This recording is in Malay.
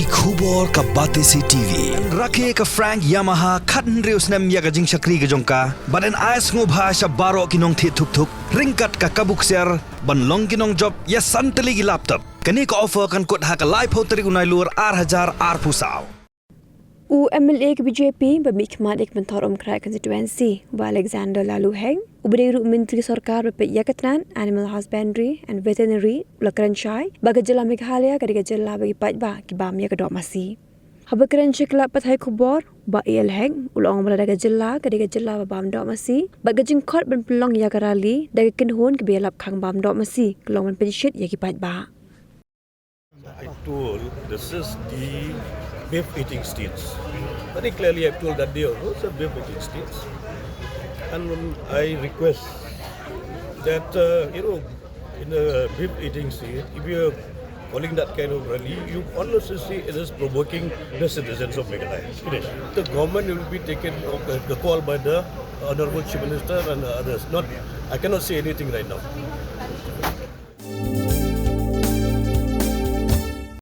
Ki khubor ka bate si TV. Rakhe ka Frank Yamaha khan reus nem ya ka jing shakri ka jongka. Baden ais ngo bhasha baro kinong thi thuk thuk. Ringkat ka kabuk ser ban long kinong job ya santali ki laptop. Kani ka offer kan kot ha ka live hoteri unai lur 8000 pusau. U MLA ke BJP bermikmat ek mentor umkrai constituency bu Alexander Lalu Heng ubediru Menteri Sarkar berpet yakatnan Animal Husbandry and Veterinary Lakaran Shai bagi Jylla Meghalaya kadiga Jylla bagi patba ki bam ya kedok Masi. Habakaran Kylla pathai khubor ba El Heng ulong berada Jylla kadiga Jylla ba bam dok Masi bagi jingkot ben pelong ya karali daga kinhun ke bialap khang bam dok Masi kelong ben Pynshit ya ki patba. I told this is the beef eating states. Very clearly I told that they are also beef eating states. And I request that, in a beef eating state, if you are calling that kind of rally, you honestly see it is provoking the citizens of Meghalaya. The government will be taken the call by the Honorable Chief Minister and others. I cannot say anything right now.